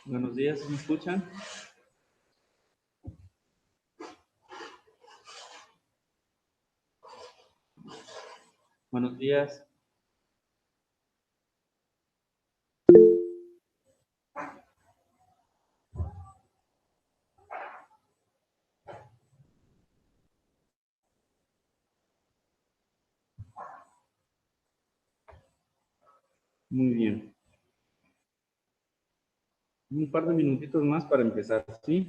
Buenos días, ¿me escuchan? Buenos días. Muy bien. Un par de minutitos más para empezar, ¿sí?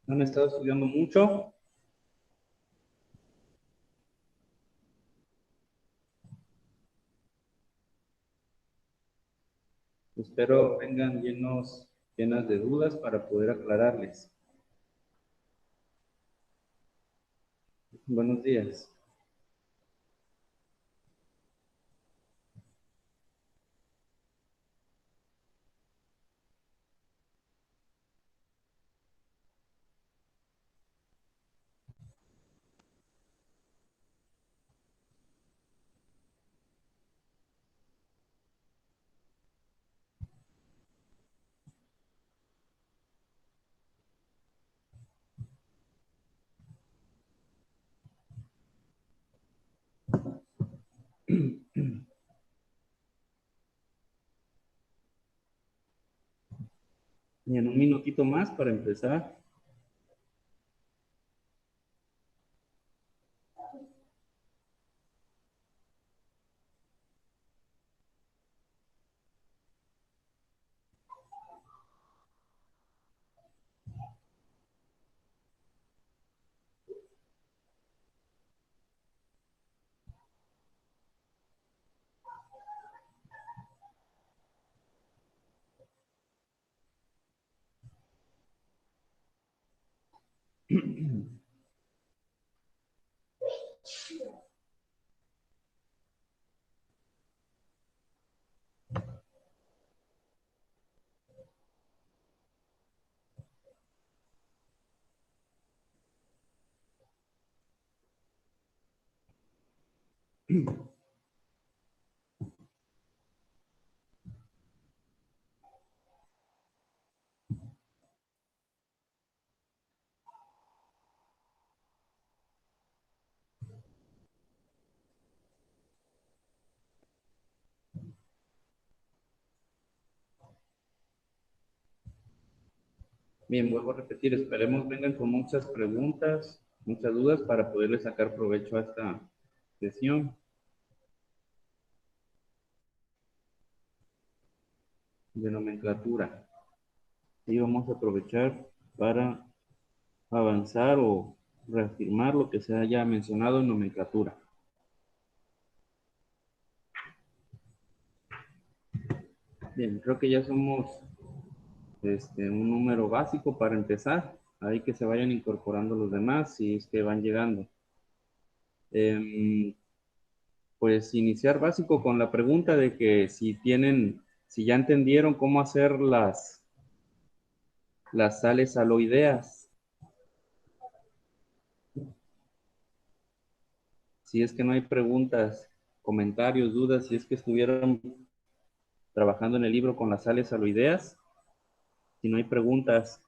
¿Han estado estudiando mucho? Espero vengan llenas de dudas para poder aclararles. Buenos días. Y en un minutito más para empezar. Bien, vuelvo a repetir, esperemos vengan con muchas preguntas, muchas dudas para poderle sacar provecho a esta sesión de nomenclatura. Y vamos a aprovechar para avanzar o reafirmar lo que se haya mencionado en nomenclatura. Bien, creo que ya somos un número básico para empezar. Ahí que se vayan incorporando los demás si es que van llegando. Pues iniciar básico con la pregunta de que si ya entendieron cómo hacer las sales aloideas. Si es que no hay preguntas, comentarios, dudas, si es que estuvieron trabajando en el libro con las sales aloideas, si no hay preguntas,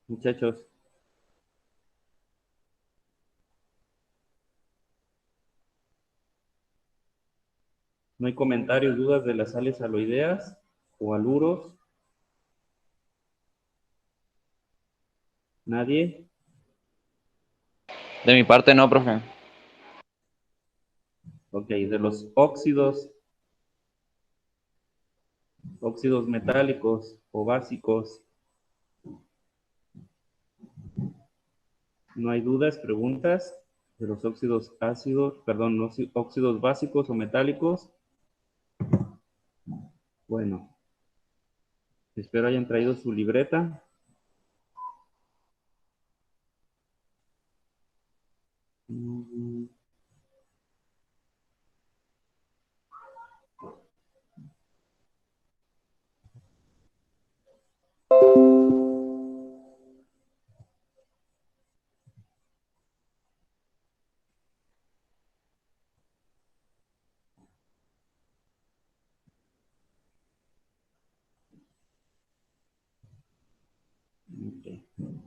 muchachos, no hay comentarios, dudas de las sales aloideas o aluros, nadie. De mi parte no, profe. Ok, de los óxidos metálicos o básicos, no hay dudas, preguntas. De los óxidos ácidos, perdón, óxidos básicos o metálicos. Bueno, espero hayan traído su libreta.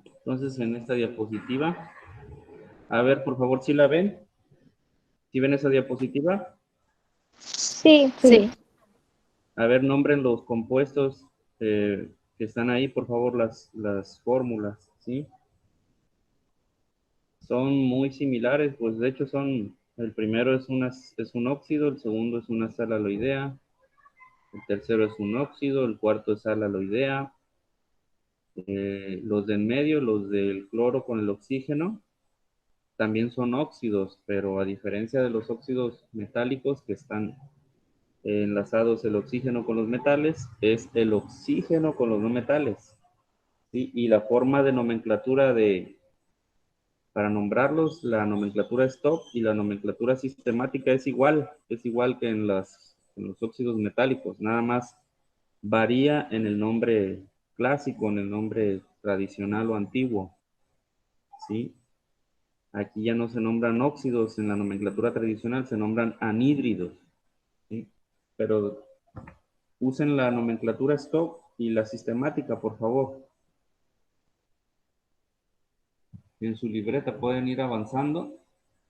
Entonces, en esta diapositiva, a ver, por favor, si la ven. ¿Sí ven esa diapositiva? Sí, sí. A ver, nombren los compuestos que están ahí, por favor, las fórmulas, ¿sí? Son muy similares, pues de hecho el primero es un óxido, el segundo es una sal aloidea, el tercero es un óxido, el cuarto es sal aloidea, los de en medio, los del cloro con el oxígeno, también son óxidos, pero a diferencia de los óxidos metálicos que están enlazados el oxígeno con los metales, es el oxígeno con los no metales, ¿sí? Y la forma de nomenclatura para nombrarlos, la nomenclatura stop y la nomenclatura sistemática es igual que en los óxidos metálicos, nada más varía en el nombre clásico, en el nombre tradicional o antiguo, ¿sí? Aquí ya no se nombran óxidos en la nomenclatura tradicional, se nombran anhídridos, ¿sí? Pero usen la nomenclatura stop y la sistemática, por favor. En su libreta pueden ir avanzando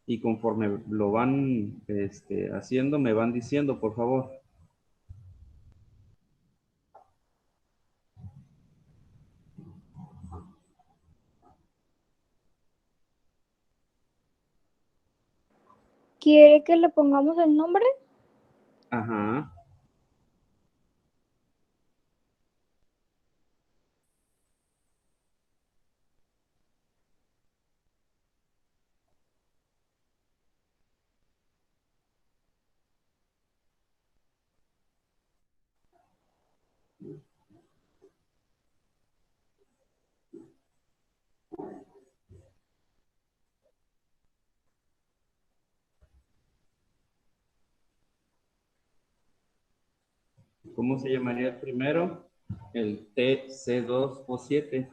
y conforme lo van haciendo, me van diciendo, por favor. ¿Quiere que le pongamos el nombre? Ajá. ¿Cómo se llamaría el primero? El TC2O7.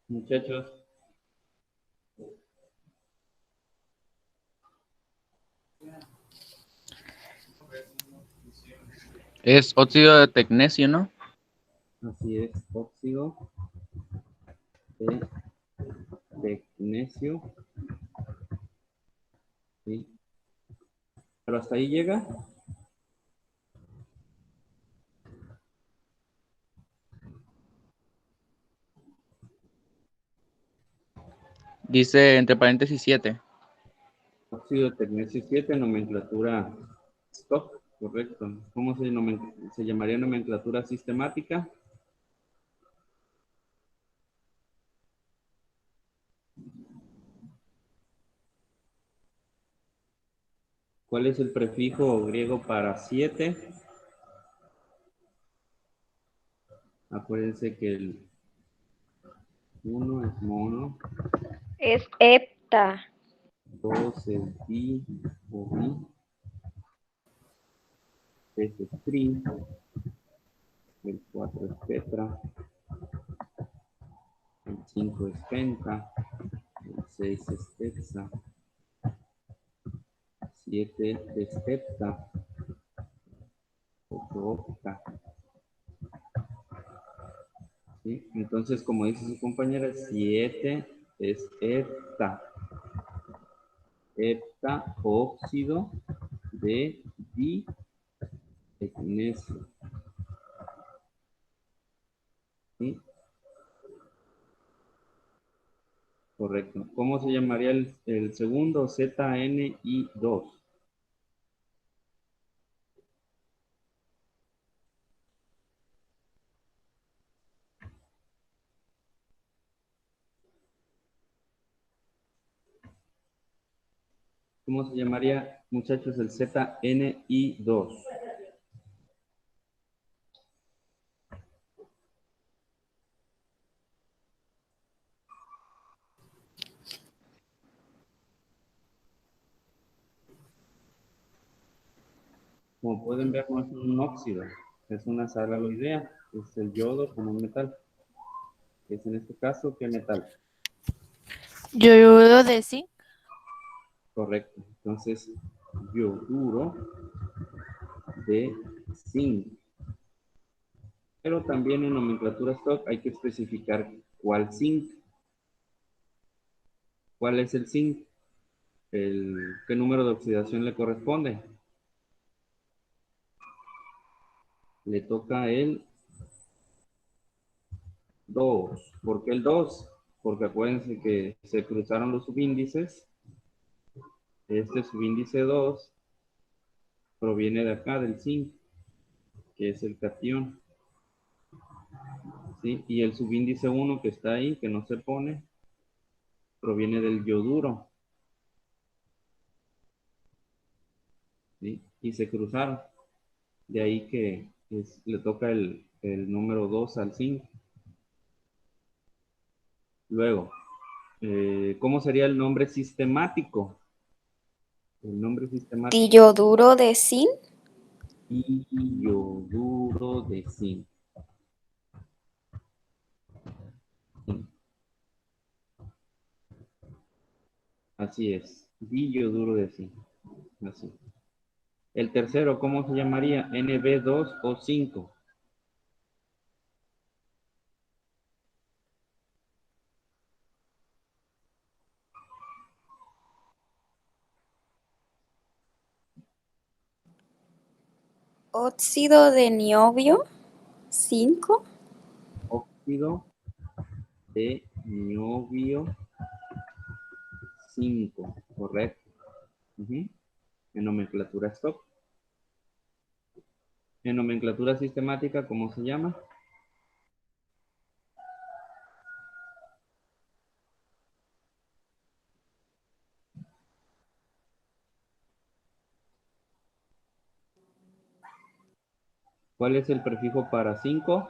Muchachos, Es óxido de tecnecio, ¿no? así es, óxido de tecnecio. ¿Sí? Pero hasta ahí llega. Dice entre paréntesis 7. Óxido de tecnecio 7, nomenclatura stock, correcto. ¿Cómo se llamaría nomenclatura sistemática? ¿Cuál es el prefijo griego para 7? Acuérdense que el 1 es mono, Es hepta. 2 es di o bi, 3 es tri, el 4 es tetra, el 5 es penta, el 6 es hexa, 7 es hepta, 8 octa. ¿Sí? Entonces, como dice su compañera, 7 es hepta. Hepta óxido de ditecnecio. ¿Sí? Correcto. ¿Cómo se llamaría el segundo? ZNI2. ¿Cómo se llamaría, muchachos, el ZNI2? Como pueden ver, no es un óxido, es una sal aloidea. Es el yodo con un metal. Es en este caso, ¿qué metal? Yoduro de zinc. Correcto. Entonces, yoduro de zinc. Pero también en nomenclatura stock hay que especificar cuál zinc. ¿Cuál es el zinc? ¿Qué número de oxidación le corresponde? Le toca el 2. ¿Por qué el 2? Porque acuérdense que se cruzaron los subíndices. Este subíndice 2 proviene de acá, del zinc, que es el catión. ¿Sí? Y el subíndice 1 que está ahí, que no se pone, proviene del yoduro. ¿Sí? Y se cruzaron. De ahí que le toca el número 2 al zinc. Luego, ¿cómo sería el nombre sistemático? El nombre sistemático. Diyoduro de zinc. Diyoduro de zinc. Así es. Diyoduro de zinc. Así. El tercero, ¿cómo se llamaría? NB2 o 5. Óxido de niobio 5. Óxido de niobio 5. Correcto. Ujú. En nomenclatura stock. En nomenclatura sistemática, ¿cómo se llama? ¿Cuál es el prefijo para 5?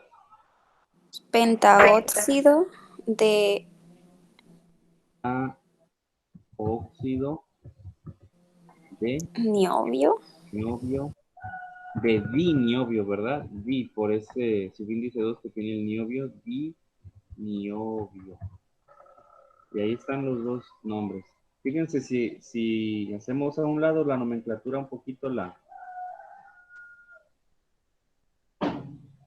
Pentaóxido de A, óxido de niobio. niobio, de diniobio, ¿verdad? Di, por ese subíndice 2 que tiene el niobio, diniobio. Y ahí están los dos nombres. Fíjense si hacemos a un lado la nomenclatura un poquito,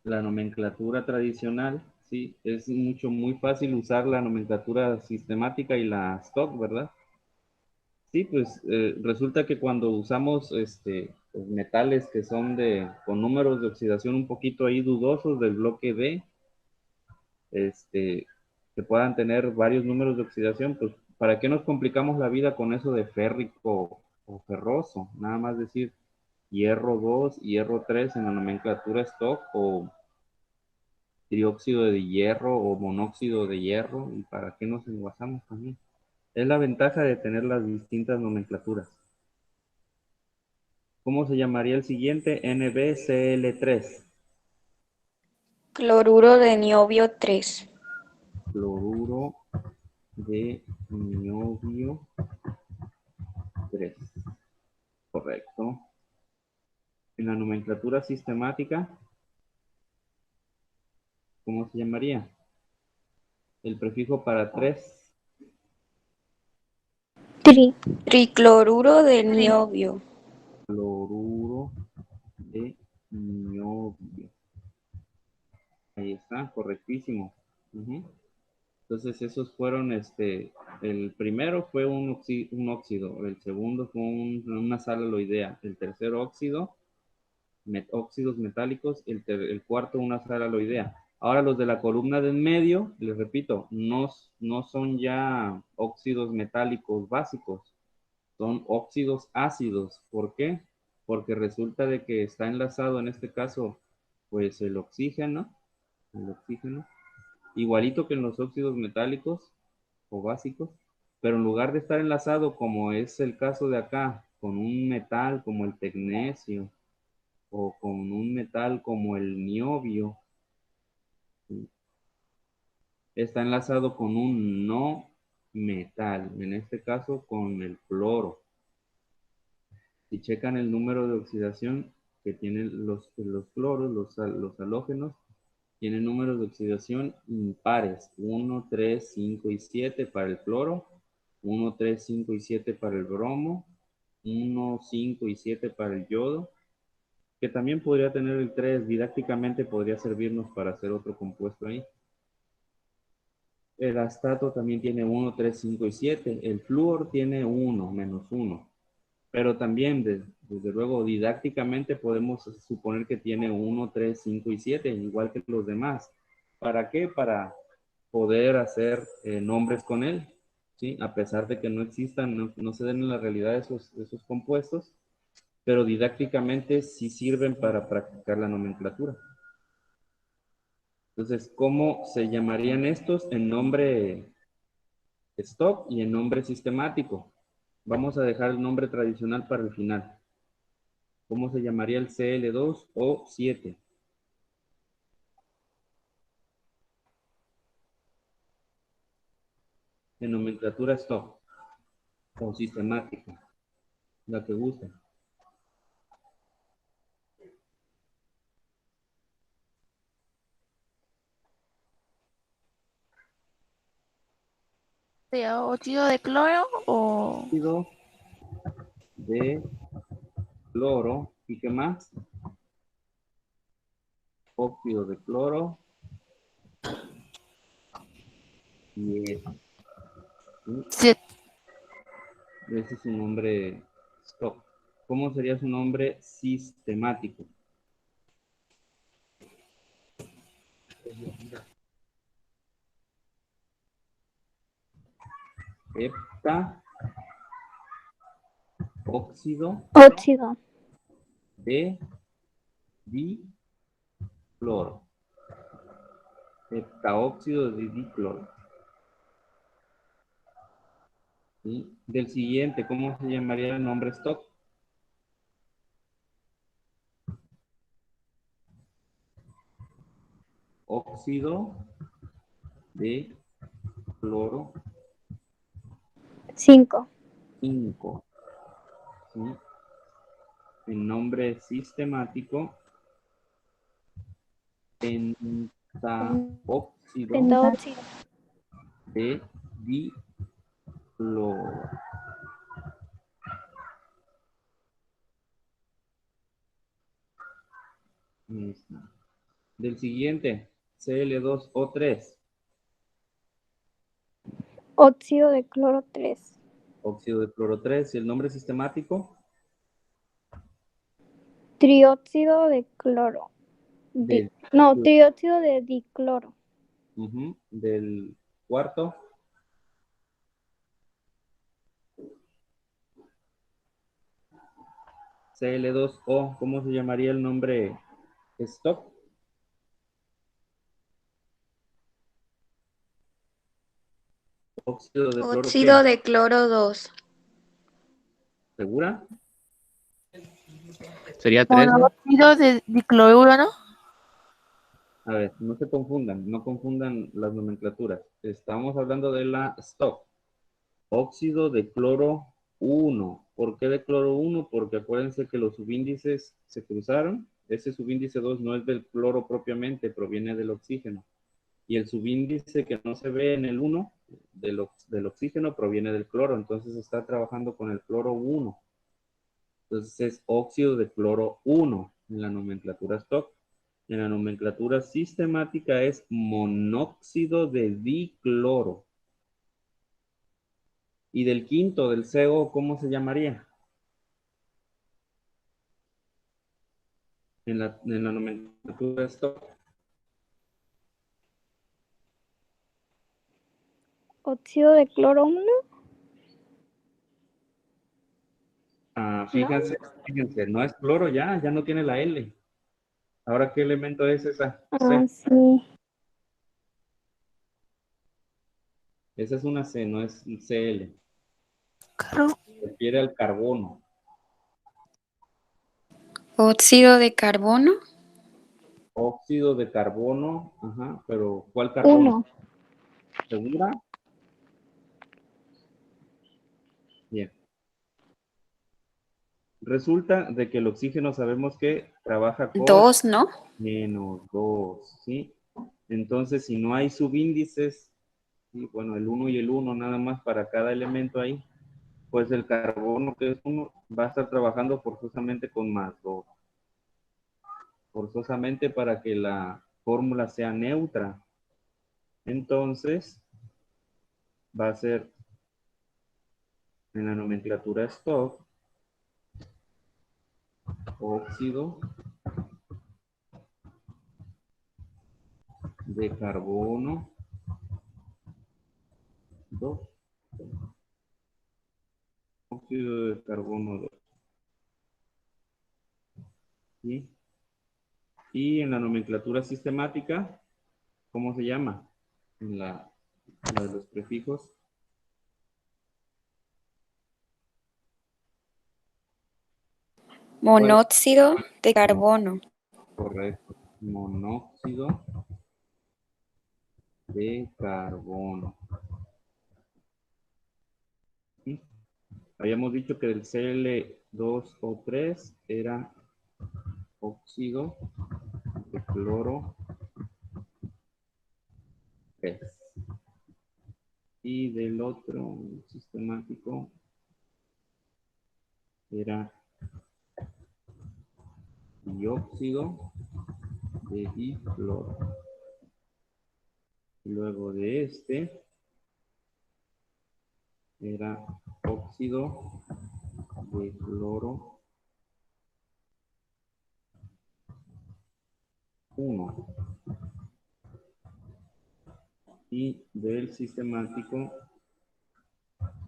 la nomenclatura tradicional, sí, es muy fácil usar la nomenclatura sistemática y la stock, ¿verdad? Sí, pues resulta que cuando usamos pues, metales que son con números de oxidación un poquito ahí dudosos del bloque B, que puedan tener varios números de oxidación, pues ¿para qué nos complicamos la vida con eso de férrico o ferroso? Nada más decir hierro 2, hierro 3 en la nomenclatura stock o trióxido de hierro o monóxido de hierro, y para qué nos enguasamos también. Es la ventaja de tener las distintas nomenclaturas. ¿Cómo se llamaría el siguiente? NbCl3. Cloruro de niobio 3. Cloruro de niobio 3. Correcto. En la nomenclatura sistemática, ¿cómo se llamaría? El prefijo para 3. Tri. Tricloruro de niobio. Cloruro de niobio. Ahí está, correctísimo. Ujú. Entonces esos fueron, el primero fue un óxido, el segundo fue una sal aloidea, el tercer óxido, óxidos metálicos, el cuarto una sal aloidea. Ahora los de la columna de en medio, les repito, no son ya óxidos metálicos básicos, son óxidos ácidos. ¿Por qué? Porque resulta de que está enlazado en este caso, pues el oxígeno, igualito que en los óxidos metálicos o básicos, pero en lugar de estar enlazado como es el caso de acá, con un metal como el tecnesio o con un metal como el niobio, ¿sí? Está enlazado con un no metal, en este caso con el cloro. Si checan el número de oxidación que tienen los cloros, los halógenos, Tiene números de oxidación impares. 1, 3, 5 y 7 para el cloro. 1, 3, 5 y 7 para el bromo. 1, 5 y 7 para el yodo. Que también podría tener el 3. Didácticamente podría servirnos para hacer otro compuesto ahí. El astato también tiene 1, 3, 5 y 7. El flúor tiene 1, menos 1. Pero también, desde luego, didácticamente podemos suponer que tiene 1, 3, 5 y 7, igual que los demás. ¿Para qué? Para poder hacer nombres con él, ¿sí? A pesar de que no existan, no se den en la realidad esos compuestos, pero didácticamente sí sirven para practicar la nomenclatura. Entonces, ¿cómo se llamarían estos? En nombre stock y en nombre sistemático. Vamos a dejar el nombre tradicional para el final. ¿Cómo se llamaría el Cl2 o 7? En nomenclatura stock o sistemática, la que guste. ¿Sería óxido de cloro o Óxido de cloro. ¿Y qué más? Óxido de cloro. Y ¿sí? sí, Ese es su nombre stock. ¿Cómo sería su nombre sistemático? Hepta óxido Óxido. de dicloro. Heptaóxido de dicloro. ¿Sí? Del siguiente, ¿cómo se llamaría el nombre stock? Óxido de cloro 5. 5. ¿Sí? El nombre sistemático, pentaóxido Pentaóxido. de dicloro. Ahí está. Del siguiente, Cl2O3, Óxido de cloro 3. óxido de cloro 3. ¿Y el nombre sistemático? Trióxido de cloro. Del, No, trióxido de dicloro. del cuarto, Cl2O. ¿Cómo se llamaría el nombre stock? Óxido de cloro, ¿qué? Óxido de cloro 2. ¿Segura? Sería 3, ¿no? monóxido de dicloruro, ¿no? A ver, no se confundan, no confundan las nomenclaturas. Estamos hablando de la stock. Óxido de cloro 1. ¿Por qué de cloro 1? Porque acuérdense que los subíndices se cruzaron. Ese subíndice 2 no es del cloro propiamente, proviene del oxígeno. Y el subíndice que no se ve en el 1 del oxígeno proviene del cloro. Entonces está trabajando con el cloro 1. Entonces es óxido de cloro 1 en la nomenclatura stock. En la nomenclatura sistemática es monóxido de dicloro. Y del quinto, del CO, ¿cómo se llamaría? En la nomenclatura stock. Óxido de cloro 1. Ah, ¿No? fíjense, no es cloro ya no tiene la L. Ahora, ¿qué elemento es esa? Ah, C. sí. Esa es una C, no es Cl. Claro. Se refiere al carbono. Óxido de carbono. Óxido de carbono, ajá, pero ¿cuál carbono? 1. ¿Segura? Bien. Resulta de que el oxígeno sabemos que trabaja con 2, ¿no? -2, ¿sí? Entonces, si no hay subíndices, y bueno, el 1 y el 1 nada más para cada elemento ahí, pues el carbono que es 1 va a estar trabajando forzosamente con más 2. Forzosamente para que la fórmula sea neutra. Entonces, va a ser en la nomenclatura stock, óxido de carbono 2. Óxido de carbono 2. ¿Sí? Y en la nomenclatura sistemática, ¿cómo se llama? En la de los prefijos. Monóxido de carbono. Correcto. Monóxido de carbono. ¿Sí? Habíamos dicho que el Cl2O3 era óxido de cloro 3. Y del otro sistemático era dióxido de dicloro. Luego de este era óxido de cloro 1. Y del sistemático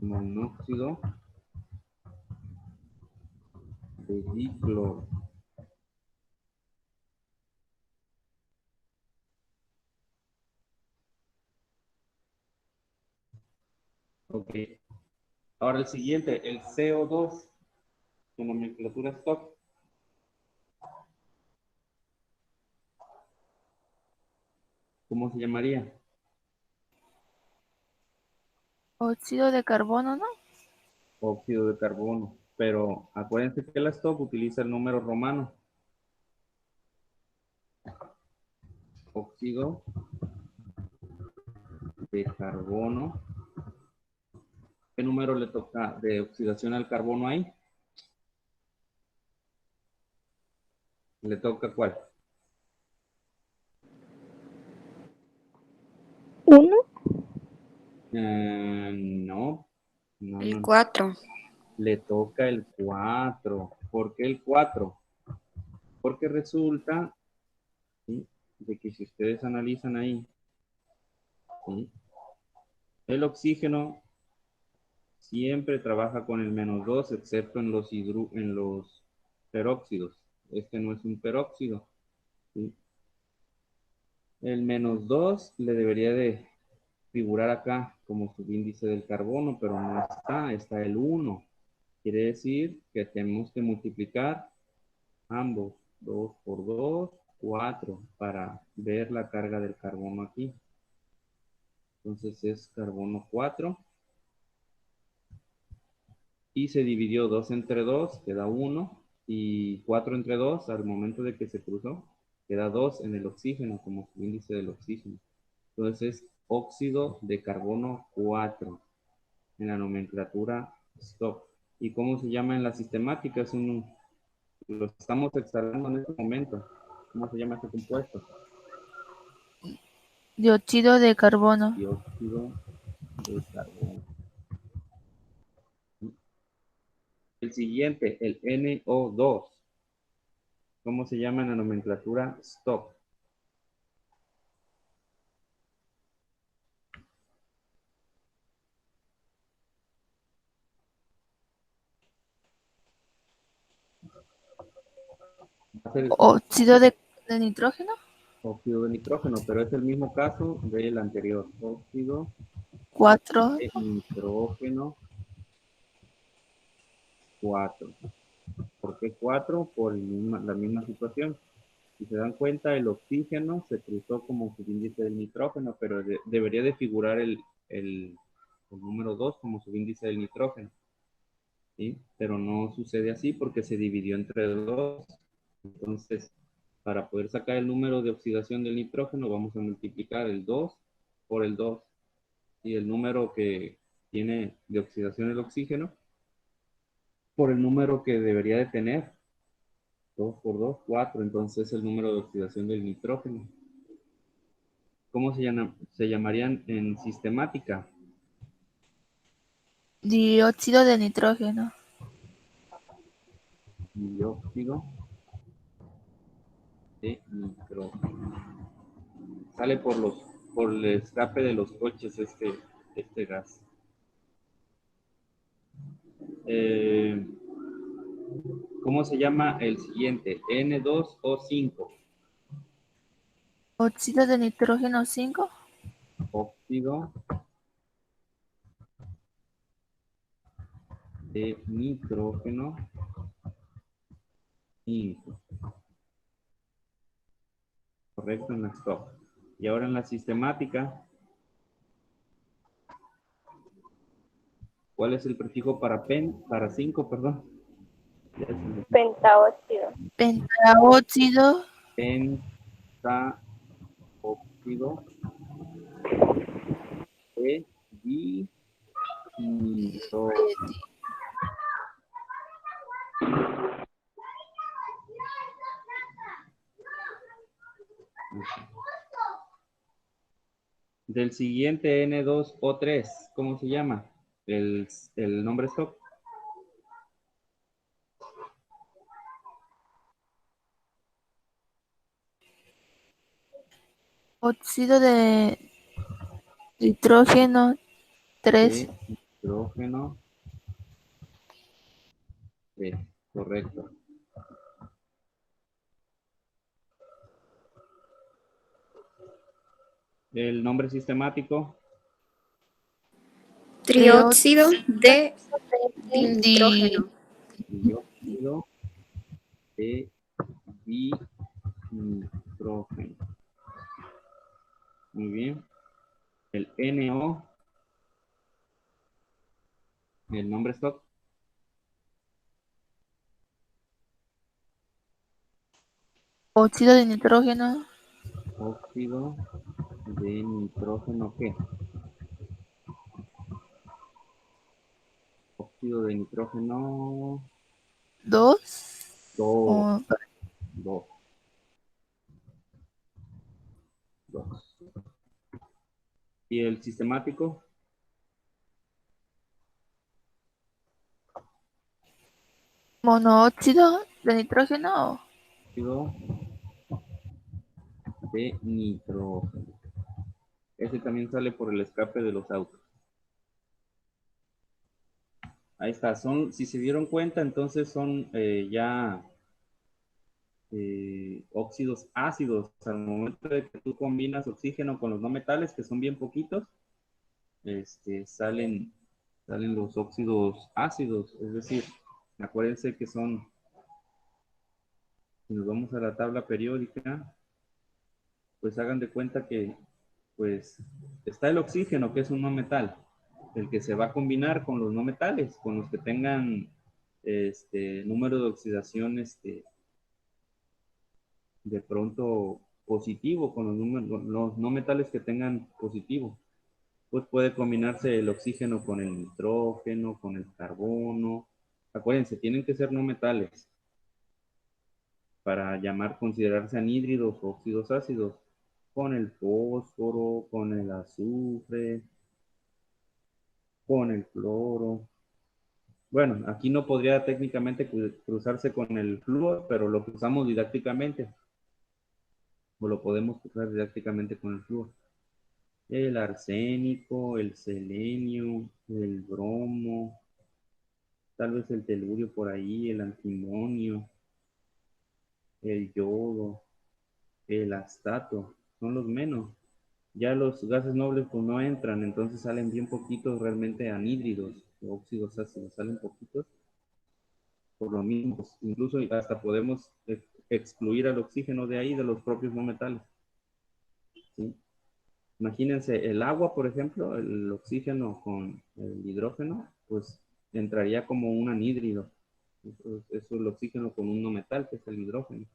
monóxido de dicloro. Ok. Ahora el siguiente, el CO2, su nomenclatura stock. ¿Cómo se llamaría? Óxido de carbono, ¿no? Óxido de carbono. Pero acuérdense que la stock utiliza el número romano. Óxido de carbono. ¿Qué número le toca de oxidación al carbono ahí? ¿Le toca cuál? 1. No, no, El no. 4. Le toca el 4. ¿Por qué el 4? Porque resulta, ¿sí?, de que si ustedes analizan ahí, ¿sí?, el oxígeno siempre trabaja con el -2, excepto en los peróxidos. Este no es un peróxido, ¿sí? El -2 le debería de figurar acá como subíndice del carbono, pero no está, está el 1. Quiere decir que tenemos que multiplicar ambos, 2 por 2, 4, para ver la carga del carbono aquí. Entonces es carbono 4. Y se dividió 2 entre 2, queda 1. Y 4 entre 2, al momento de que se cruzó, queda 2 en el oxígeno, como índice del oxígeno. Entonces es óxido de carbono 4 en la nomenclatura STOP. ¿Y cómo se llama en la sistemática? Lo estamos exhalando en este momento. ¿Cómo se llama este compuesto? Dióxido de carbono. Dióxido de carbono. El siguiente, el NO2. ¿Cómo se llama en la nomenclatura STOP? Va a ser Óxido de nitrógeno. óxido de nitrógeno, pero es el mismo caso del anterior. Óxido 4. de nitrógeno 4. ¿Por qué 4? Por la misma situación. Si se dan cuenta, el oxígeno se cruzó como subíndice del nitrógeno, pero debería de figurar el número 2 como subíndice del nitrógeno, ¿sí? Pero no sucede así porque se dividió entre 2. Entonces, Para poder sacar el número de oxidación del nitrógeno, vamos a multiplicar el 2 por el 2. Y el número que tiene de oxidación el oxígeno por el número que debería de tener. 2 por 2, 4. Entonces es el número de oxidación del nitrógeno. ¿Cómo se llamarían en sistemática? Dióxido de nitrógeno. Dióxido de nitrógeno. Sale por el escape de los coches este gas. ¿Cómo se llama el siguiente? N2 o 5. Óxido de nitrógeno 5. Óxido de nitrógeno 5. Correcto en la stop. Y ahora en la sistemática, ¿cuál es el prefijo para 5, perdón? Ya se me fue. Pentaóxido. Pentaóxido Pentaóxido de dinitrógeno. Del siguiente N2O3, ¿cómo se llama? El nombre stock. óxido de nitrógeno 3. De nitrógeno 3, correcto. El nombre sistemático. Trióxido de nitrógeno. Dióxido de dinitrógeno. Muy bien. El NO. El nombre stock. Óxido de nitrógeno Óxido de nitrógeno, ¿qué? Óxido de nitrógeno 2. 2. 2. 2. ¿Y el sistemático? Monóxido de nitrógeno. Óxido de nitrógeno. Ese también sale por el escape de los autos. Ahí está. Si se dieron cuenta, entonces son ya óxidos ácidos. Al momento de que tú combinas oxígeno con los no metales, que son bien poquitos, salen los óxidos ácidos. Es decir, acuérdense que son, si nos vamos a la tabla periódica, pues hagan de cuenta que pues está el oxígeno, que es un no metal, el que se va a combinar con los no metales, con los que tengan número de oxidación de pronto positivo, con los no metales que tengan positivo. Pues puede combinarse el oxígeno con el nitrógeno, con el carbono. Acuérdense, tienen que ser no metales para considerarse anhídridos o óxidos ácidos, con el fósforo, con el azufre, con el cloro. Bueno, aquí no podría técnicamente cruzarse con el flúor, pero lo cruzamos didácticamente, o lo podemos cruzar didácticamente con el flúor. El arsénico, el selenio, el bromo, tal vez el telurio por ahí, el antimonio, el yodo, el astato, son los menos. Ya los gases nobles pues no entran, entonces salen bien poquitos realmente anhídridos, óxidos ácidos, salen poquitos por lo mismo. Pues, incluso hasta podemos excluir al oxígeno de ahí, de los propios no metales. ¿Sí? Imagínense, el agua, por ejemplo, el oxígeno con el hidrógeno, pues entraría como un anhídrido. Eso es el oxígeno con un no metal, que es el hidrógeno.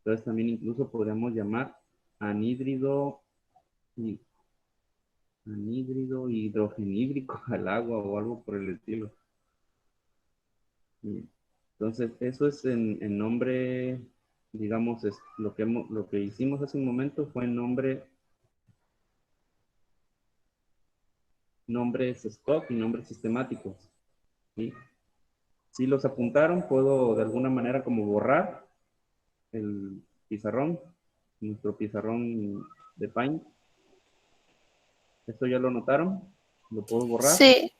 Entonces también incluso podríamos llamar anhídrido, anhídrido hidrogenhídrico al agua o algo por el estilo. Entonces, eso es en nombre, digamos, es lo que hicimos hace un momento fue en nombres stock y nombres sistemáticos. ¿Sí? Si los apuntaron, puedo de alguna manera como borrar el pizarrón, nuestro pizarrón de Paint. ¿Esto ya lo notaron? ¿Lo puedo borrar? Sí.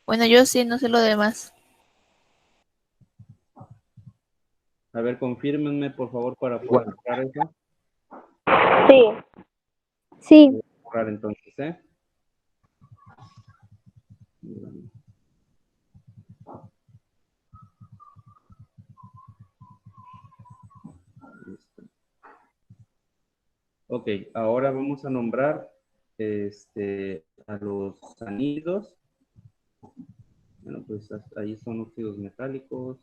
Bueno, yo sí, no sé lo demás. A ver, confírmenme, por favor, para poder borrar eso. Sí. Sí. Voy a borrar entonces, ¿eh? Ok, ahora vamos a nombrar a los anhídridos. Bueno, pues ahí son óxidos metálicos.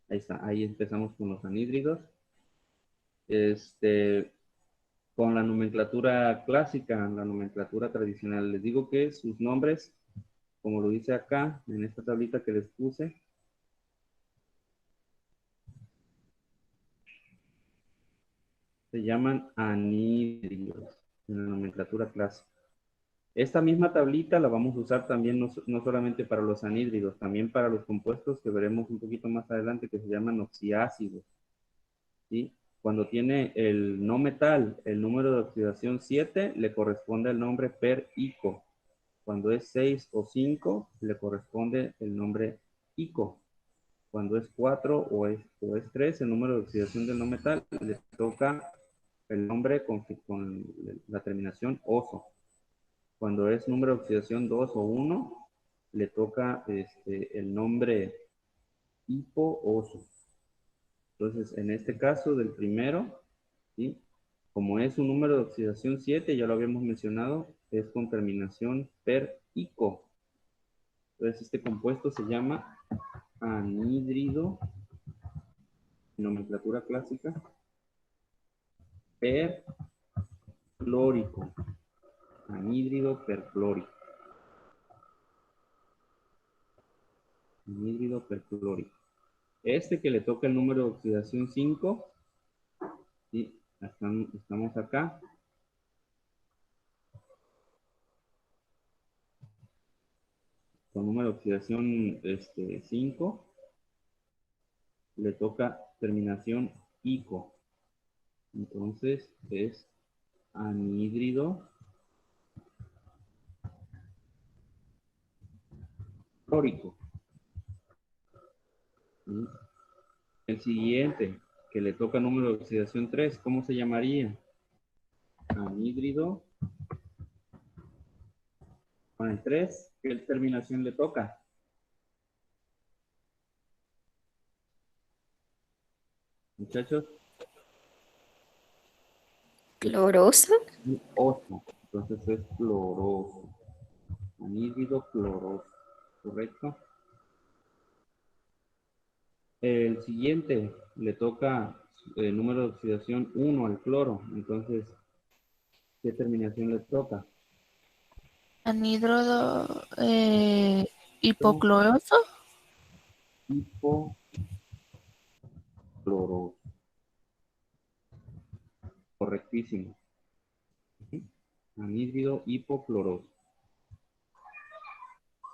Ahí está, ahí empezamos con los anhídridos. Con la nomenclatura clásica, la nomenclatura tradicional. Les digo que sus nombres, como lo dice acá, en esta tablita que les puse, se llaman anhídridos en la nomenclatura clásica. Esta misma tablita la vamos a usar también no solamente para los anhídridos, también para los compuestos que veremos un poquito más adelante que se llaman oxiácidos. ¿Sí? Cuando tiene el no metal, el número de oxidación 7, le corresponde el nombre per ico. Cuando es 6 o 5, le corresponde el nombre ico. Cuando es 4 o es 3, el número de oxidación del no metal, le toca el nombre con la terminación oso. Cuando es número de oxidación 2 o 1, le toca el nombre hipo-oso. Entonces, en este caso del primero, ¿sí? Como es un número de oxidación 7, ya lo habíamos mencionado, es con terminación per-ico. Entonces, este compuesto se llama anhídrido, nomenclatura clásica, perclórico. Anhídrido perclórico. Anhídrido perclórico. Este que le toca el número de oxidación 5, ¿sí? Estamos acá. Con número de oxidación 5, le toca terminación ico. Entonces es anhídrido clórico. ¿Sí? El siguiente, que le toca número de oxidación 3, ¿cómo se llamaría? Anhídrido. Con el 3, ¿qué terminación le toca? Muchachos. Cloroso. Oso. Entonces es cloroso. Anhídrido cloroso. ¿Correcto? El siguiente le toca el número de oxidación 1 al cloro. Entonces, ¿qué terminación le toca? Anhídrido hipocloroso. Hipocloroso. Correctísimo. Anhídrido hipocloroso.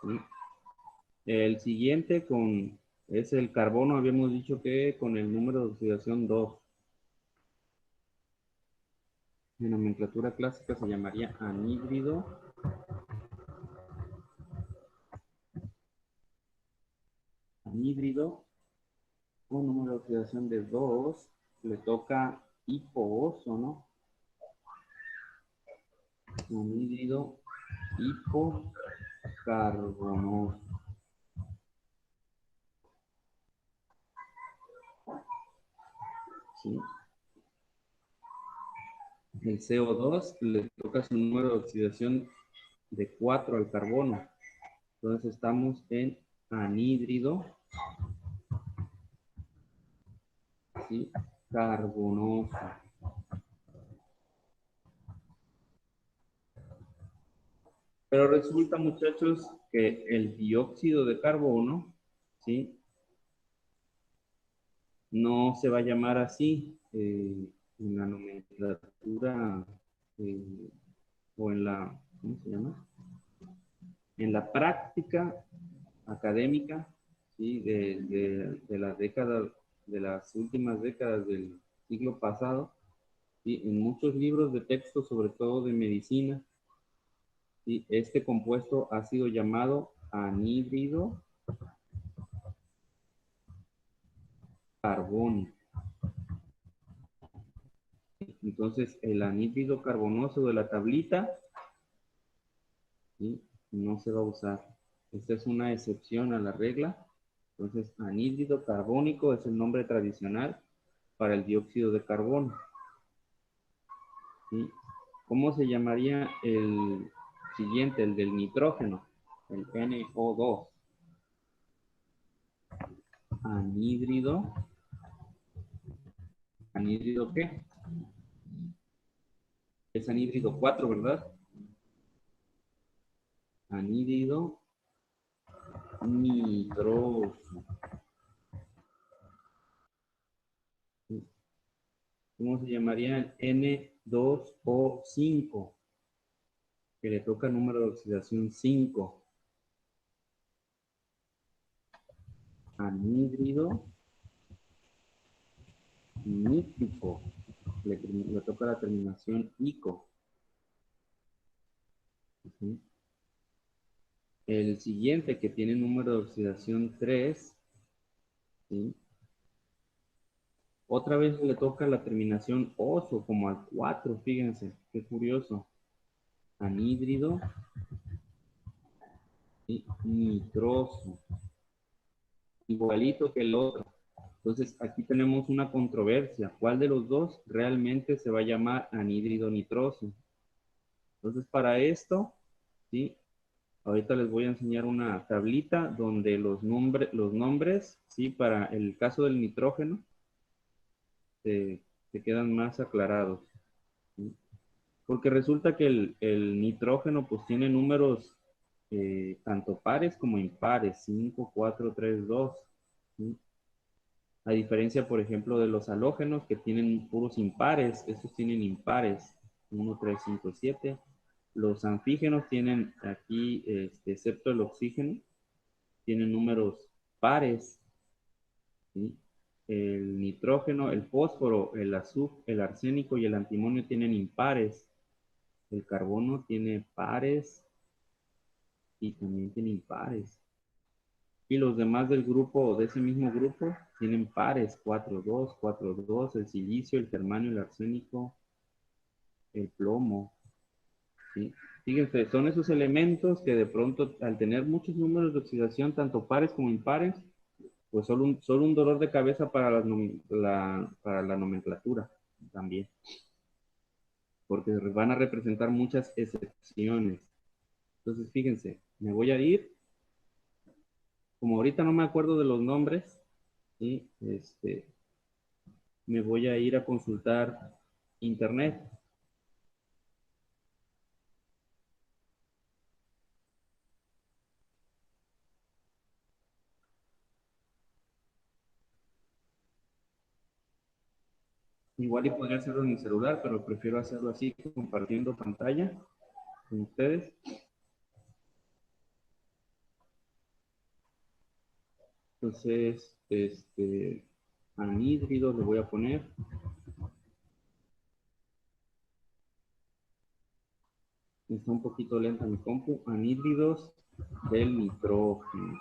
¿Sí? El siguiente es el carbono. Habíamos dicho que con el número de oxidación 2. En nomenclatura clásica se llamaría anhídrido con número de oxidación de 2, le toca hipooso, ¿no? Anhídrido hipocarbonoso. ¿Sí? El CO2 le toca su número de oxidación de 4 al carbono. Entonces estamos en anhídrido ¿sí? Carbonoso. Pero resulta, muchachos, que el dióxido de carbono, ¿sí? No se va a llamar así en la nomenclatura o en la, ¿cómo se llama? En la práctica académica, ¿sí? De las décadas, de las últimas décadas del siglo pasado, ¿sí? En muchos libros de texto, sobre todo de medicina, ¿sí? Este compuesto ha sido llamado anhídrido carbónico. Entonces, el anhídrido carbonoso de la tablita, ¿sí? No se va a usar. Esta es una excepción a la regla. Entonces, anhídrido carbónico es el nombre tradicional para el dióxido de carbono. ¿Sí? ¿Cómo se llamaría el siguiente, el del nitrógeno? El NO2. Anhídrido. ¿Anhídrido qué? Es anhídrido 4, ¿verdad? Anhídrido nitroso. ¿Cómo se llamaría el N2O5? Que le toca número de oxidación 5. Anhídrido nítrico. Le toca la terminación ico. ¿Sí? El siguiente, que tiene número de oxidación 3, ¿sí? Otra vez le toca la terminación oso, como al 4, fíjense, qué curioso. Anhídrido y nitroso. Igualito que el otro. Entonces, aquí tenemos una controversia. ¿Cuál de los dos realmente se va a llamar anhídrido nitroso? Entonces, para esto, ¿sí? Ahorita les voy a enseñar una tablita donde los nombres, ¿sí? Para el caso del nitrógeno, se quedan más aclarados, ¿sí? Porque resulta que el nitrógeno pues tiene números tanto pares como impares, 5, 4, 3, 2, ¿sí? A diferencia, por ejemplo, de los halógenos que tienen puros impares, estos tienen impares, 1, 3, 5, 7. Los anfígenos tienen aquí, excepto el oxígeno, tienen números pares, ¿sí? El nitrógeno, el fósforo, el azufre, el arsénico y el antimonio tienen impares. El carbono tiene pares y también tiene impares. Y los demás del grupo, de ese mismo grupo, tienen pares, 4, 2, 4, 2, el silicio, el germanio, el arsénico, el plomo, ¿sí? Fíjense, son esos elementos que de pronto, al tener muchos números de oxidación, tanto pares como impares, pues solo un dolor de cabeza para para la nomenclatura también, porque van a representar muchas excepciones. Entonces, fíjense, me voy a ir, como ahorita no me acuerdo de los nombres, ¿sí? Me voy a ir a consultar internet. Igual y podría hacerlo en mi celular, pero prefiero hacerlo así, compartiendo pantalla con ustedes. Entonces, anhídrido le voy a poner. Está un poquito lenta mi compu. Anhídridos del nitrógeno.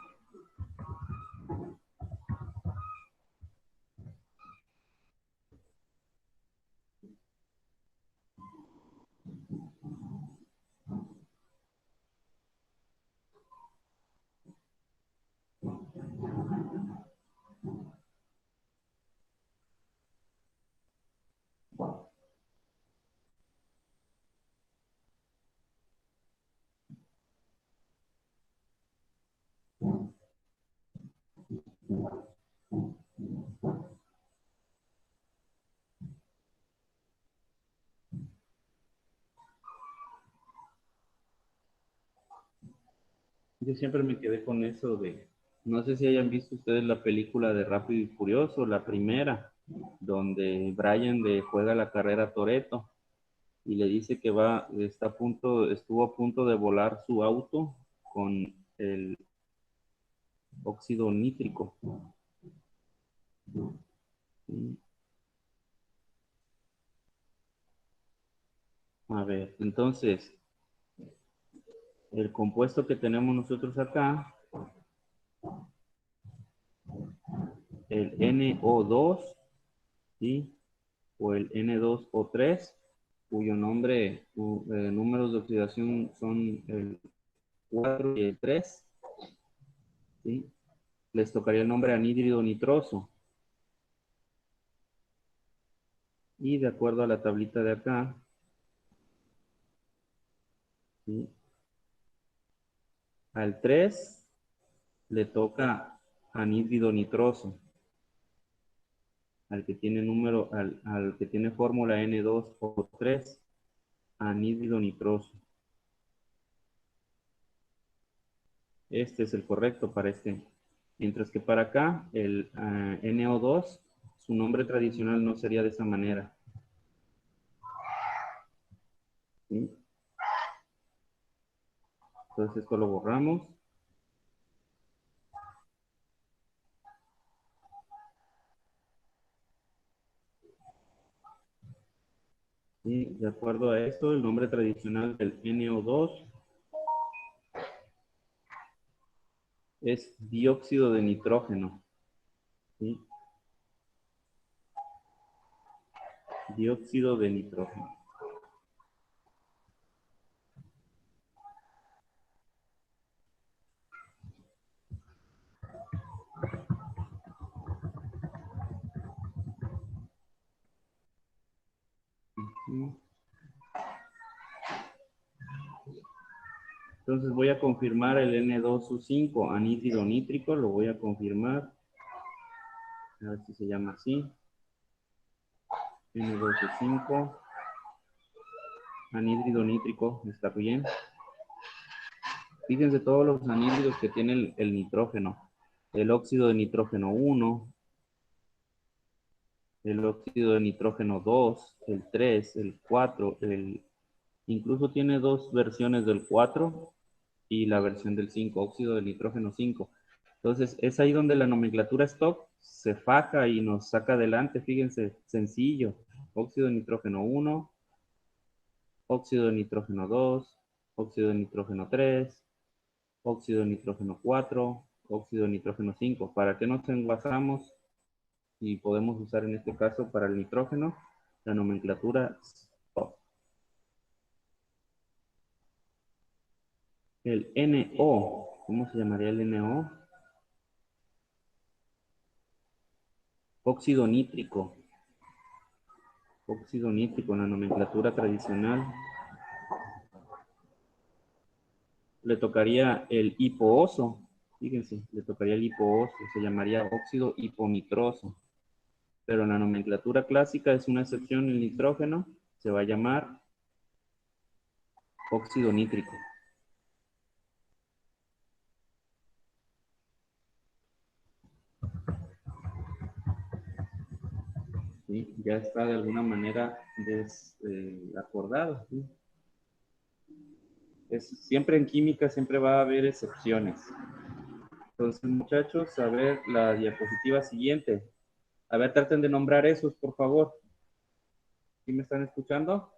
Yo siempre me quedé con eso de, no sé si hayan visto ustedes la película de Rápido y Furioso, la primera, donde Brian le juega la carrera a Toretto y le dice que estuvo a punto de volar su auto con el óxido nítrico. A ver, entonces, el compuesto que tenemos nosotros acá, el NO2, ¿sí? O el N2O3, cuyo números de oxidación son el 4 y el 3, ¿sí? Les tocaría el nombre anhídrido nitroso. Y de acuerdo a la tablita de acá, ¿sí? Al 3 le toca anhídrido nitroso. Al que tiene al que tiene fórmula N2O3, anhídrido nitroso. Este es el correcto para este. Mientras que para acá, el NO2, su nombre tradicional no sería de esa manera. ¿Sí? Entonces esto lo borramos. Y de acuerdo a esto, el nombre tradicional del NO2 es dióxido de nitrógeno. ¿Sí? Dióxido de nitrógeno. Entonces voy a confirmar el N2O5 anhídrido nítrico, lo voy a confirmar. A ver si se llama así. N2O5 anhídrido nítrico, está bien. Fíjense todos los anhídridos que tiene el nitrógeno. El óxido de nitrógeno 1, el óxido de nitrógeno 2, el 3, el 4, incluso tiene dos versiones del 4 y la versión del 5, óxido de nitrógeno 5. Entonces, es ahí donde la nomenclatura stock se faja y nos saca adelante, fíjense, sencillo. Óxido de nitrógeno 1, óxido de nitrógeno 2, óxido de nitrógeno 3, óxido de nitrógeno 4, óxido de nitrógeno 5. ¿Para qué nos envasamos? Y podemos usar en este caso para el nitrógeno la nomenclatura STOP. El NO, ¿cómo se llamaría el NO? Óxido nítrico. Óxido nítrico en la nomenclatura tradicional. Le tocaría el hipooso. Fíjense, le tocaría el hipooso. Se llamaría óxido hiponitroso. Pero en la nomenclatura clásica es una excepción el nitrógeno. Se va a llamar óxido nítrico. ¿Sí? Ya está de alguna manera acordado. ¿Sí? Siempre en química siempre va a haber excepciones. Entonces, muchachos, a ver la diapositiva siguiente. A ver, traten de nombrar esos, por favor. ¿Sí me están escuchando?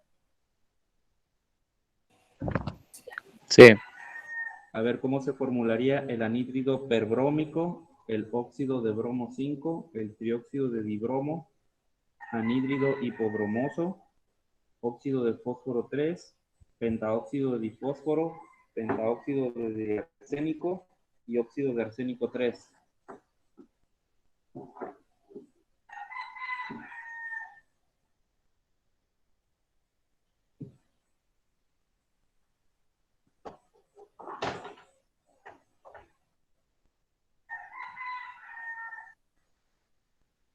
Sí. A ver cómo se formularía el anhídrido perbrómico, el óxido de bromo 5, el trióxido de dibromo, anhídrido hipobromoso, óxido de fósforo 3, pentaóxido de difósforo, pentaóxido de arsénico y óxido de arsénico 3.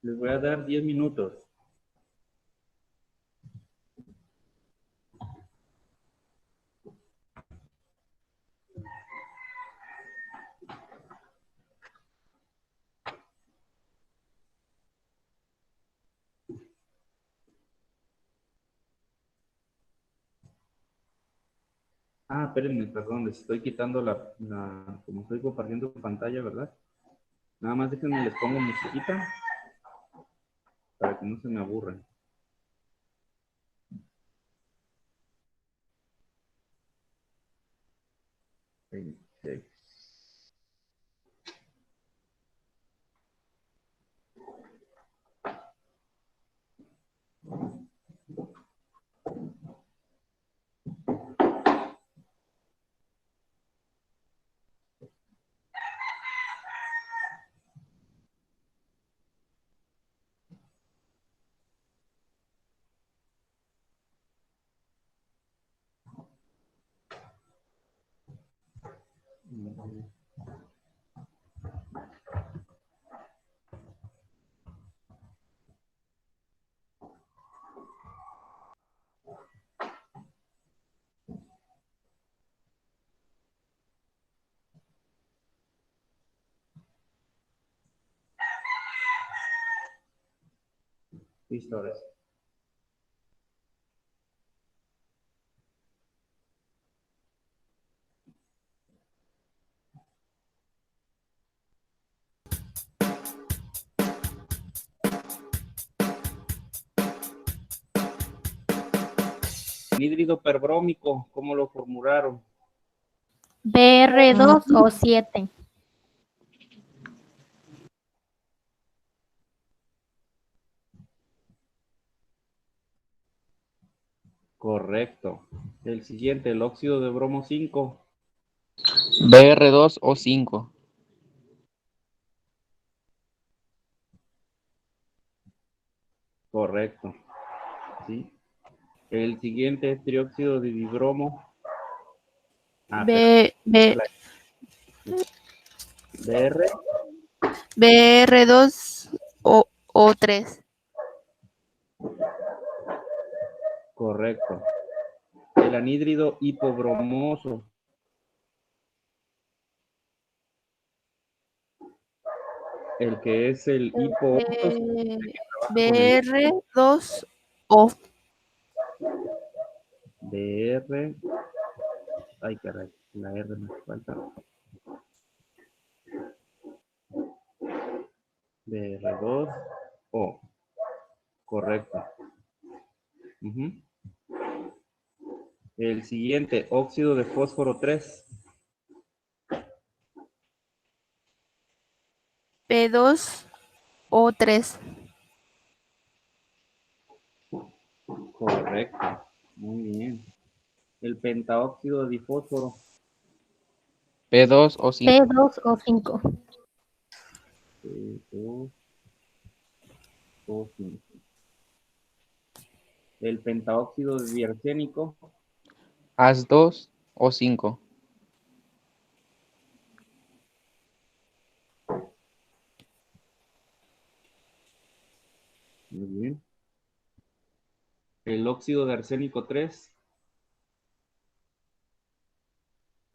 Les voy a dar 10 minutos. Espérenme, perdón, les estoy quitando como estoy compartiendo pantalla, ¿verdad? Nada más déjenme, les pongo musiquita para que no se me aburran. Ok. Listo, ahora sí. Hídrido perbrómico, ¿cómo lo formularon? BR2 o 7. Correcto. El siguiente, el óxido de bromo 5. BR2 o 5. Correcto. ¿Sí? El siguiente, trióxido de dibromo. B, B, BR. BR2 o 3. Correcto. El anhídrido hipobromoso. El que es el hipo. BR2 O. BR. Ay, caray, la R me falta. BR2O. Correcto. Ujú. El siguiente, óxido de fósforo 3. P2 o 3. Correcto. Muy bien. El pentaóxido de difósforo. P2 o 5. P2 o 5. P2 o 5. El pentaóxido de diarsénico. AS2 o 5. Muy bien. El óxido de arsénico 3.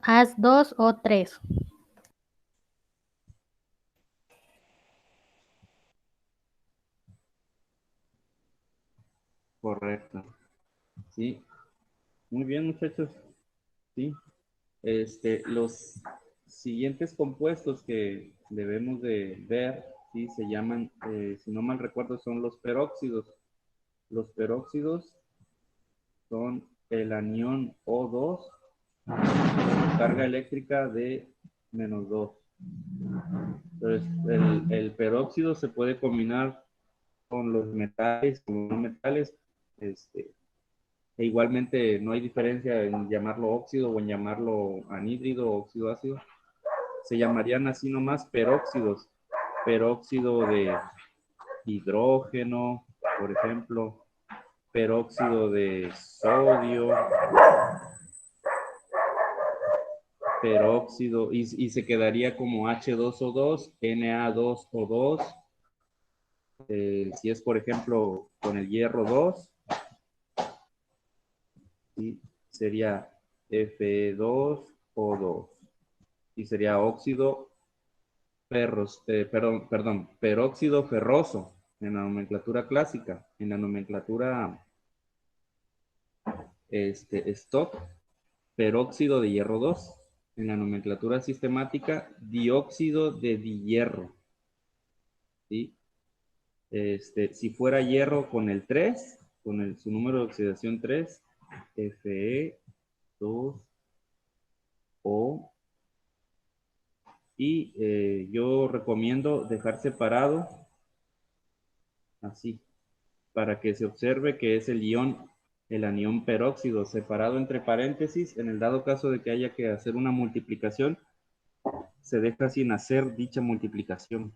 AS2 o 3. Correcto. Sí. Muy bien, muchachos. Sí. Los siguientes compuestos que debemos de ver, ¿sí? Se llaman, si no mal recuerdo, son los peróxidos. Los peróxidos son el anión O2 con carga eléctrica de -2. Entonces, el peróxido se puede combinar con los metales, con los no metales, e igualmente no hay diferencia en llamarlo óxido o en llamarlo anhídrido o óxido ácido. Se llamarían así nomás peróxidos. Peróxido de hidrógeno, por ejemplo, peróxido de sodio, peróxido, y se quedaría como H2O2, Na2O2, si es por ejemplo con el hierro 2, ¿sí? Sería Fe2O2, y sería óxido peróxido ferroso en la nomenclatura clásica. En la nomenclatura Stock peróxido de hierro 2. En la nomenclatura sistemática, dióxido de dihierro. ¿Sí? Si fuera hierro con el 3, con su número de oxidación 3, Fe2O. Y yo recomiendo dejar separado así, para que se observe que es el anión peróxido, separado entre paréntesis. En el dado caso de que haya que hacer una multiplicación, se deja sin hacer dicha multiplicación.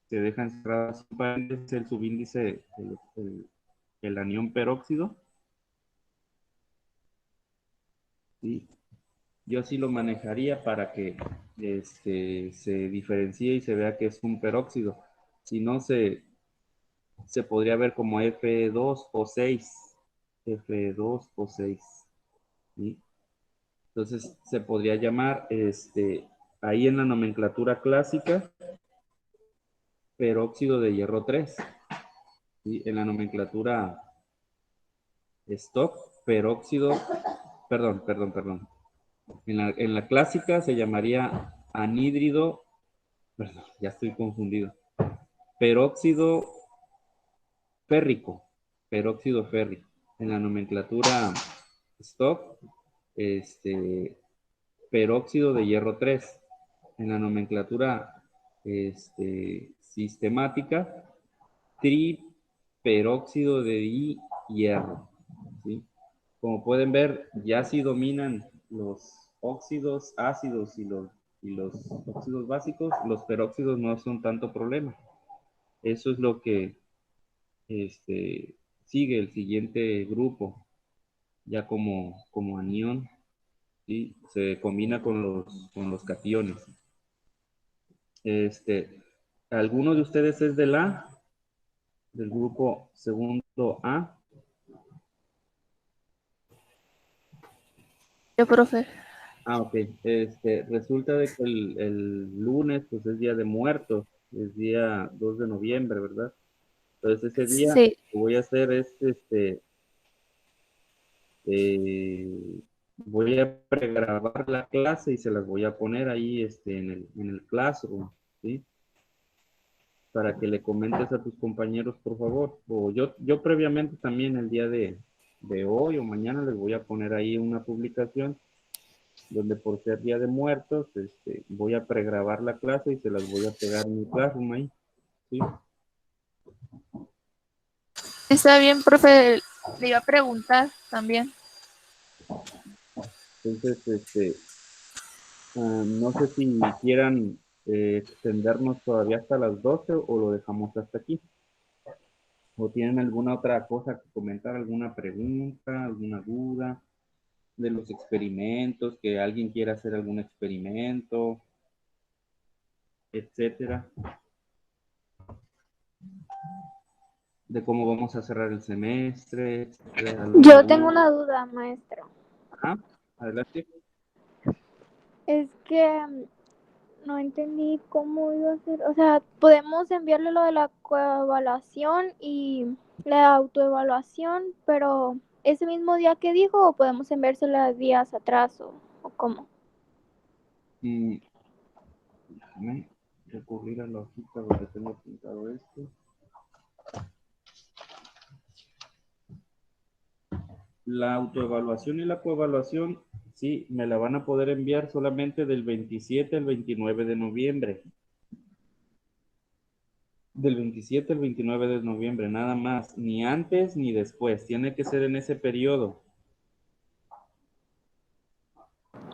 Se deja encerrado sin paréntesis el subíndice, el anión peróxido. ¿Sí? Yo así lo manejaría para que se diferencie y se vea que es un peróxido. Si no, se podría ver como F2 o 6. F2 o 6. ¿Sí? Entonces se podría llamar ahí en la nomenclatura clásica peróxido de hierro 3. ¿Sí? En la nomenclatura stock, peróxido, perdón. En la clásica se llamaría anhídrido, perdón, ya estoy confundido. Peróxido férrico, peróxido férrico. En la nomenclatura stock, peróxido de hierro 3. En la nomenclatura sistemática, triperóxido de hierro. ¿Sí? Como pueden ver, ya si dominan los óxidos ácidos y los óxidos básicos, los peróxidos no son tanto problema. Eso es lo que sigue el siguiente grupo, ya como anión, ¿sí? Se combina con los cationes. ¿Alguno de ustedes es del grupo segundo A? Yo, profe. Ok. Resulta de que el lunes, pues es Día de Muertos, es día 2 de noviembre, ¿verdad? Entonces ese día lo Sí. que voy a hacer es, voy a pregrabar la clase y se las voy a poner ahí, en el Classroom, ¿sí? Para que le comentes a tus compañeros, por favor. O yo previamente también el día de hoy o mañana les voy a poner ahí una publicación donde por ser Día de Muertos, voy a pregrabar la clase y se las voy a pegar en mi Classroom ahí, ¿sí? Está bien, profe. Le iba a preguntar también. Entonces, no sé si quieran extendernos todavía hasta las 12 o lo dejamos hasta aquí. ¿O tienen alguna otra cosa que comentar, alguna pregunta, alguna duda de los experimentos, que alguien quiera hacer algún experimento, etcétera? De cómo vamos a cerrar el semestre, etcétera. ¿Alguna Yo tengo duda? una duda, maestro. Ajá, adelante. Es que no entendí cómo iba a ser. O sea, podemos enviarle lo de la coevaluación y la autoevaluación, pero ese mismo día que dijo, o podemos enviársela días atrás, o cómo. Déjame recurrir a la hojita donde tengo pintado esto. La autoevaluación y la coevaluación, sí, me la van a poder enviar solamente del 27 al 29 de noviembre. Del 27 al 29 de noviembre, nada más, ni antes ni después, tiene que ser en ese periodo.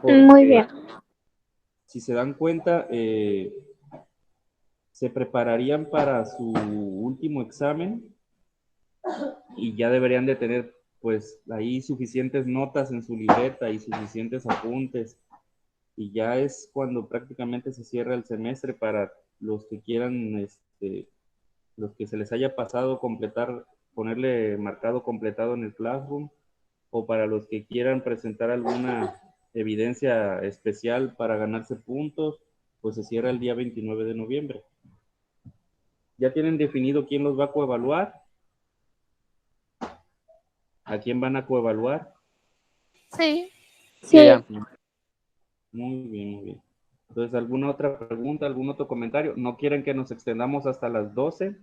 Muy bien. Si se dan cuenta, se prepararían para su último examen y ya deberían de tener pues ahí suficientes notas en su libreta y suficientes apuntes, y ya es cuando prácticamente se cierra el semestre para los que quieran, los que se les haya pasado completar, ponerle marcado completado en el Classroom, o para los que quieran presentar alguna evidencia especial para ganarse puntos, pues se cierra el día 29 de noviembre. ¿Ya tienen definido quién los va a coevaluar? ¿A quién van a coevaluar? Sí. Sí. Ya. Muy bien, muy bien. Entonces, ¿alguna otra pregunta, algún otro comentario? ¿No quieren que nos extendamos hasta las 12?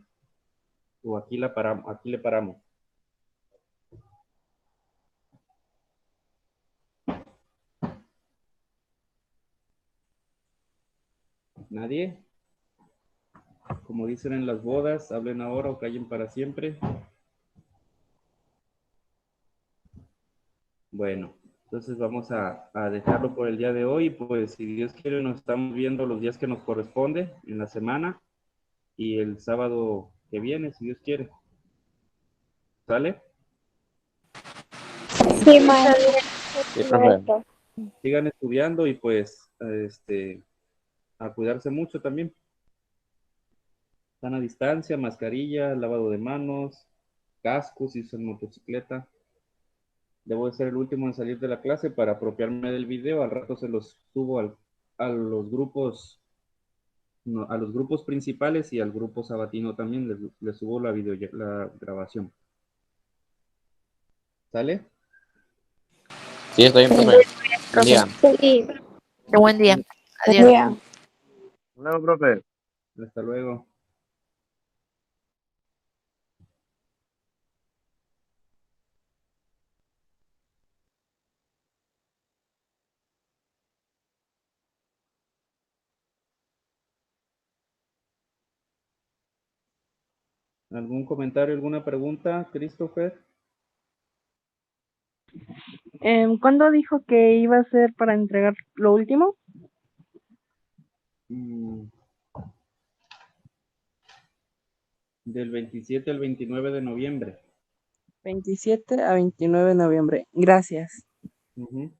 ¿O aquí aquí le paramos? ¿Nadie? Como dicen en las bodas, hablen ahora o callen para siempre. Bueno, entonces vamos a dejarlo por el día de hoy. Pues si Dios quiere, nos estamos viendo los días que nos corresponde en la semana y el sábado que viene, si Dios quiere. ¿Sale? Sí, maestro. Sí, profe. Sigan estudiando y pues a cuidarse mucho también. Sana distancia, mascarilla, lavado de manos, casco si usan motocicleta. Debo de ser el último en salir de la clase para apropiarme del video. Al rato se los subo a los grupos, no, a los grupos principales y al grupo sabatino también. Les subo la grabación. ¿Sale? Sí, está bien, profe. Buen día. Sí. Qué buen día. Adiós. Ya. Luego, profe. Hasta luego. ¿Algún comentario, alguna pregunta, Christopher? ¿Cuándo dijo que iba a ser para entregar lo último? Del 27 al 29 de noviembre. 27 a 29 de noviembre. Gracias. Ujú.